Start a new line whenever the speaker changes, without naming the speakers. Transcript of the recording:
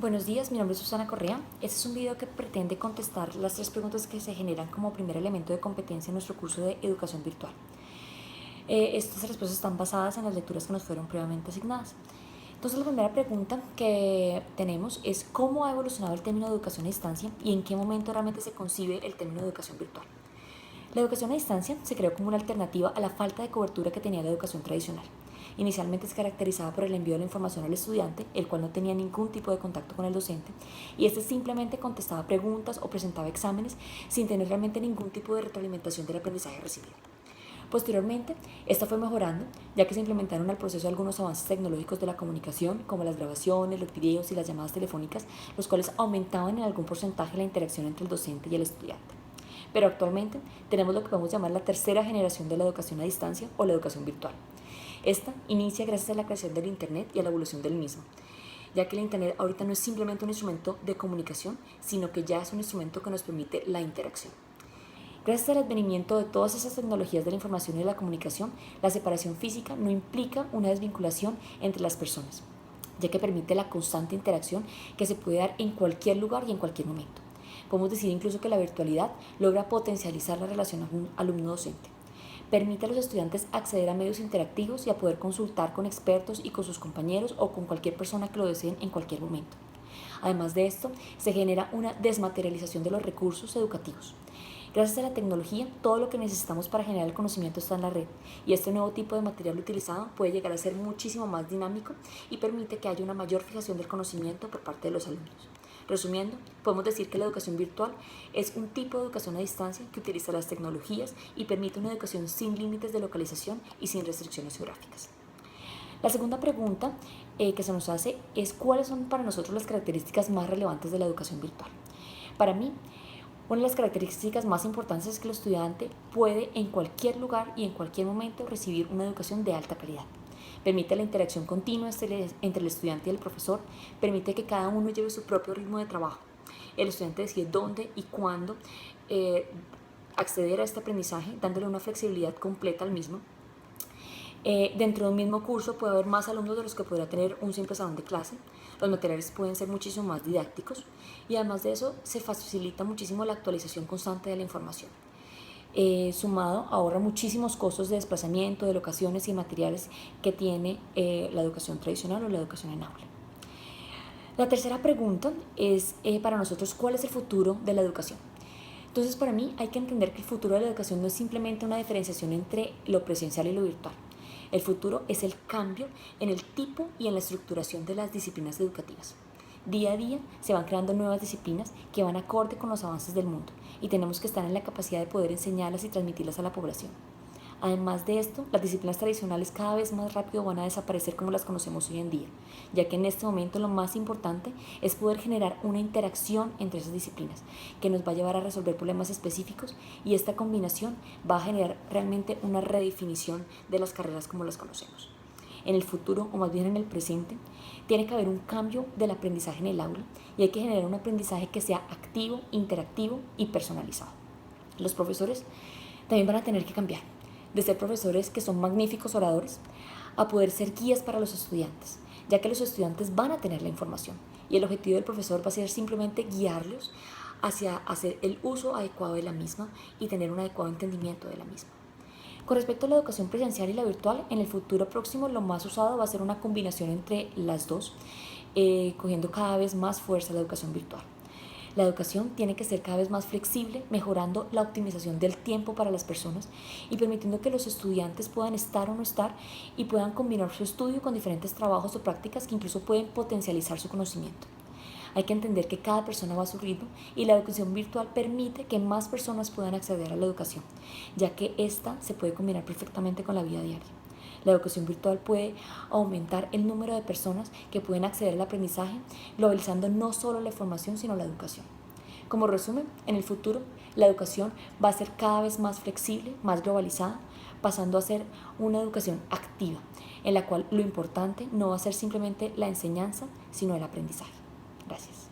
Buenos días, mi nombre es Susana Correa. Este es un video que pretende contestar las tres preguntas que se generan como primer elemento de competencia en nuestro curso de educación virtual. Estas respuestas están basadas en las lecturas que nos fueron previamente asignadas. Entonces, la primera pregunta que tenemos es ¿cómo ha evolucionado el término de educación a distancia y en qué momento realmente se concibe el término de educación virtual? La educación a distancia se creó como una alternativa a la falta de cobertura que tenía la educación tradicional. Inicialmente se caracterizaba por el envío de la información al estudiante, el cual no tenía ningún tipo de contacto con el docente, y este simplemente contestaba preguntas o presentaba exámenes sin tener realmente ningún tipo de retroalimentación del aprendizaje recibido. Posteriormente, esta fue mejorando, ya que se implementaron al proceso algunos avances tecnológicos de la comunicación, como las grabaciones, los videos y las llamadas telefónicas, los cuales aumentaban en algún porcentaje la interacción entre el docente y el estudiante. Pero actualmente tenemos lo que podemos llamar la tercera generación de la educación a distancia o la educación virtual. Esta inicia gracias a la creación del Internet y a la evolución del mismo, ya que el Internet ahorita no es simplemente un instrumento de comunicación, sino que ya es un instrumento que nos permite la interacción. Gracias al advenimiento de todas esas tecnologías de la información y de la comunicación, la separación física no implica una desvinculación entre las personas, ya que permite la constante interacción que se puede dar en cualquier lugar y en cualquier momento. Podemos decir incluso que la virtualidad logra potencializar la relación alumno-docente. Permite a los estudiantes acceder a medios interactivos y a poder consultar con expertos y con sus compañeros o con cualquier persona que lo deseen en cualquier momento. Además de esto, se genera una desmaterialización de los recursos educativos. Gracias a la tecnología, todo lo que necesitamos para generar el conocimiento está en la red, y este nuevo tipo de material utilizado puede llegar a ser muchísimo más dinámico y permite que haya una mayor fijación del conocimiento por parte de los alumnos. Resumiendo, podemos decir que la educación virtual es un tipo de educación a distancia que utiliza las tecnologías y permite una educación sin límites de localización y sin restricciones geográficas. La segunda pregunta que se nos hace es ¿cuáles son para nosotros las características más relevantes de la educación virtual? Para mí, una de las características más importantes es que el estudiante puede en cualquier lugar y en cualquier momento recibir una educación de alta calidad. Permite la interacción continua entre el estudiante y el profesor, permite que cada uno lleve su propio ritmo de trabajo. El estudiante decide dónde y cuándo acceder a este aprendizaje, dándole una flexibilidad completa al mismo. Dentro de un mismo curso puede haber más alumnos de los que podrá tener un simple salón de clase. Los materiales pueden ser muchísimo más didácticos y además de eso se facilita muchísimo la actualización constante de la información. Sumado ahorra muchísimos costos de desplazamiento, de locaciones y materiales que tiene la educación tradicional o la educación en aula. La tercera pregunta es para nosotros ¿cuál es el futuro de la educación? Entonces para mí hay que entender que el futuro de la educación no es simplemente una diferenciación entre lo presencial y lo virtual. El futuro es el cambio en el tipo y en la estructuración de las disciplinas educativas. Día a día se van creando nuevas disciplinas que van acorde con los avances del mundo y tenemos que estar en la capacidad de poder enseñarlas y transmitirlas a la población. Además de esto, las disciplinas tradicionales cada vez más rápido van a desaparecer como las conocemos hoy en día, ya que en este momento lo más importante es poder generar una interacción entre esas disciplinas que nos va a llevar a resolver problemas específicos y esta combinación va a generar realmente una redefinición de las carreras como las conocemos. En el futuro, o más bien en el presente, tiene que haber un cambio del aprendizaje en el aula y hay que generar un aprendizaje que sea activo, interactivo y personalizado. Los profesores también van a tener que cambiar de ser profesores que son magníficos oradores a poder ser guías para los estudiantes, ya que los estudiantes van a tener la información y el objetivo del profesor va a ser simplemente guiarlos hacia hacer el uso adecuado de la misma y tener un adecuado entendimiento de la misma. Con respecto a la educación presencial y la virtual, en el futuro próximo lo más usado va a ser una combinación entre las dos, cogiendo cada vez más fuerza la educación virtual. La educación tiene que ser cada vez más flexible, mejorando la optimización del tiempo para las personas y permitiendo que los estudiantes puedan estar o no estar y puedan combinar su estudio con diferentes trabajos o prácticas que incluso pueden potencializar su conocimiento. Hay que entender que cada persona va a su ritmo y la educación virtual permite que más personas puedan acceder a la educación, ya que esta se puede combinar perfectamente con la vida diaria. La educación virtual puede aumentar el número de personas que pueden acceder al aprendizaje, globalizando no solo la formación, sino la educación. Como resumen, en el futuro, la educación va a ser cada vez más flexible, más globalizada, pasando a ser una educación activa, en la cual lo importante no va a ser simplemente la enseñanza, sino el aprendizaje. Gracias.